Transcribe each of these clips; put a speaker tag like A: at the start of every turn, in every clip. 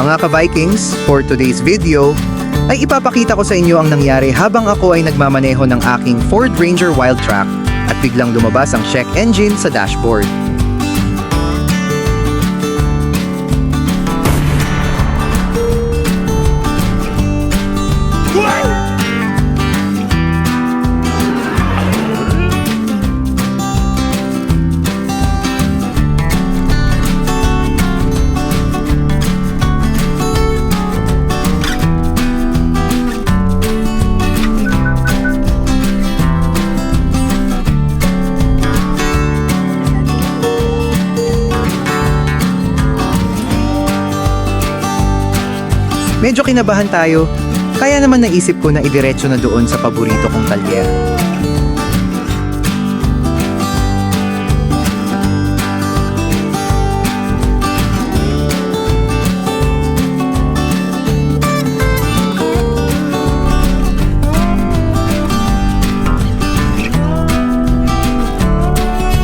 A: Mga ka-Vikings, for today's video, ay ipapakita ko sa inyo ang nangyari habang ako ay nagmamaneho ng aking Ford Ranger Wildtrak at biglang lumabas ang check engine sa dashboard. Medyo kinabahan tayo, kaya naman naisip ko na idiretso na doon sa paborito kong talyer.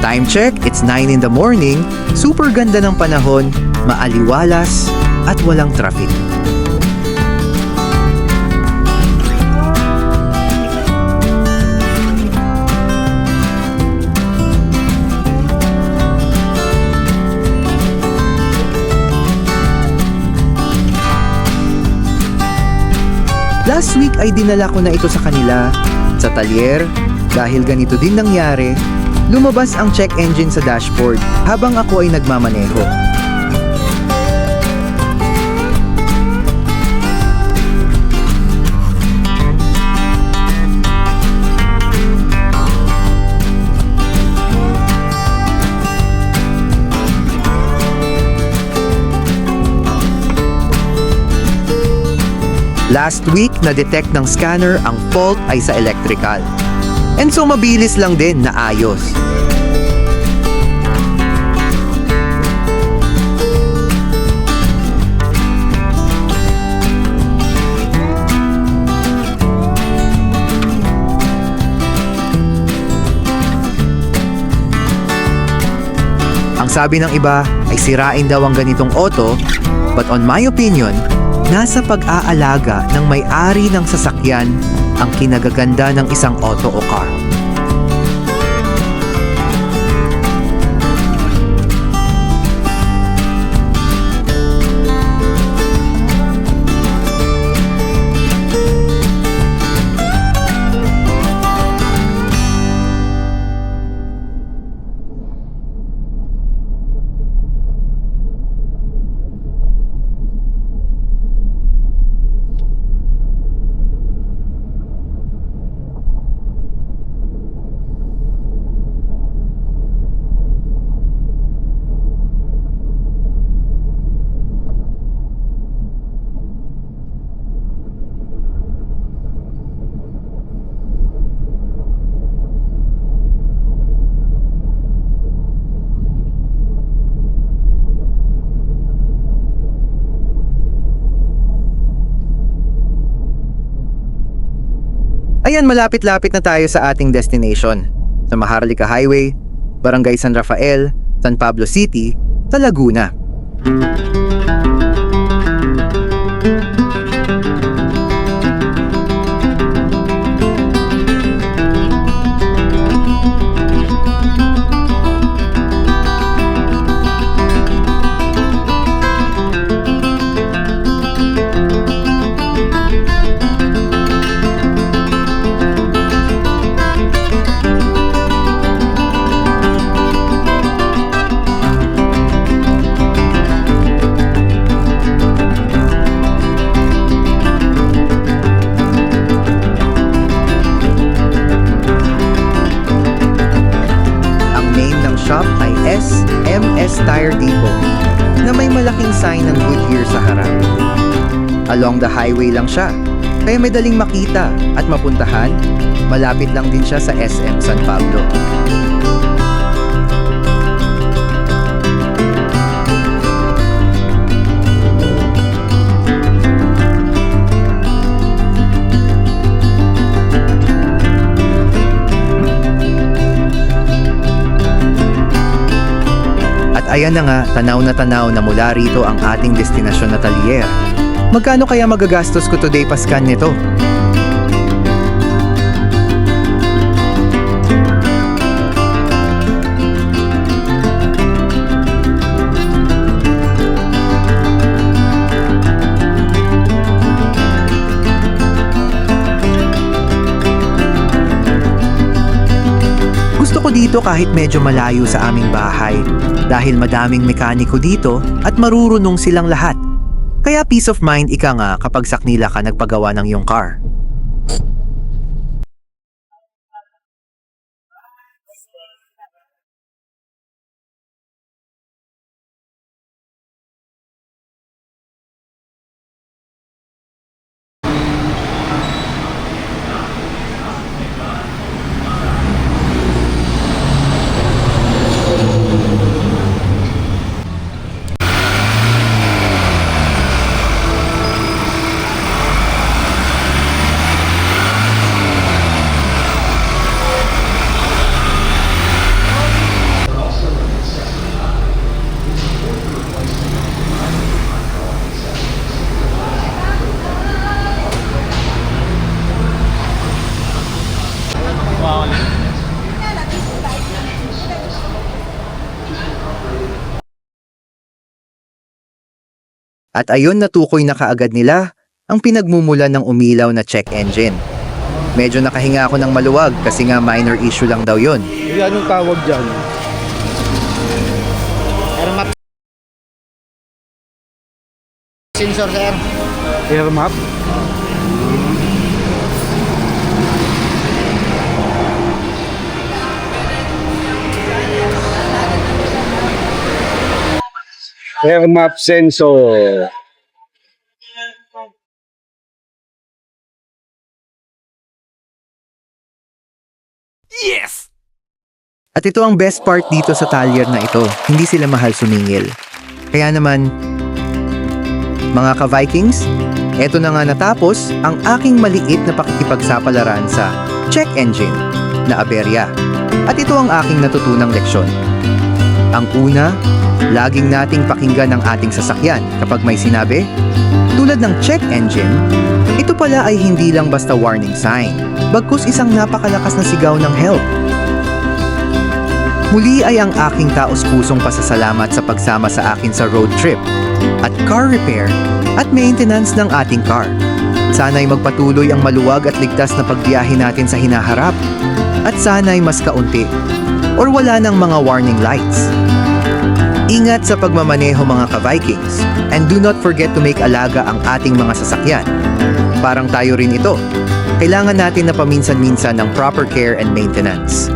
A: Time check, it's 9 in the morning, super ganda ng panahon, maaliwalas at walang traffic. Last week ay dinala ko na ito sa kanila, sa talyer, dahil ganito din nangyari, lumabas ang check engine sa dashboard habang ako ay nagmamaneho. Last week, na-detect ng scanner ang fault ay sa electrical. And so mabilis lang din na ayos. Ang sabi ng iba ay sirain daw ang ganitong auto, but on my opinion, nasa pag-aalaga ng may-ari ng sasakyan ang kinagaganda ng isang auto o car. Ayan, malapit-lapit na tayo sa ating destination, sa Maharlika Highway, Barangay San Rafael, San Pablo City, sa Laguna. Shop ay SMS Tire Depot na may malaking sign ng Goodyear sa harap. Along the highway lang siya, kaya madaling makita at mapuntahan, malapit lang din siya sa SM San Pablo. ayan na nga, tanaw na mula rito ang ating destinasyon na Talyer. Magkano kaya magagastos ko today paskan nito? Gusto ko dito kahit medyo malayo sa aming bahay dahil madaming mekaniko dito at marurunong silang lahat. Kaya peace of mind ika nga kapag saknila ka nagpagawa ng iyong car. At ayon natukoy na kaagad nila ang pinagmumulan ng umilaw na check engine. Medyo nakahinga ako ng maluwag kasi nga minor issue lang daw yon.
B: Anong tawag dyan?
C: Sensor, sir.
B: Air map? Air map sensor.
A: At ito ang best part dito sa Talyer na ito, hindi sila mahal sumingil. Kaya naman, mga ka-Vikings, eto na nga natapos ang aking maliit na pakikipagsapalaran sa check engine na aberya. At ito ang aking natutunang leksyon. Ang una, laging nating pakinggan ang ating sasakyan kapag may sinabi. Tulad ng check engine, ito pala ay hindi lang basta warning sign, bagkus isang napakalakas na sigaw ng help. Muli ay ang aking taos-pusong pasasalamat sa pagsama sa akin sa road trip at car repair at maintenance ng ating car. Sana'y magpatuloy ang maluwag at ligtas na pagbiyahe natin sa hinaharap at sana'y mas kaunti or wala ng mga warning lights. Ingat sa pagmamaneho mga ka-Vikings and do not forget to make alaga ang ating mga sasakyan. Parang tayo rin ito. Kailangan natin na paminsan-minsan ng proper care and maintenance.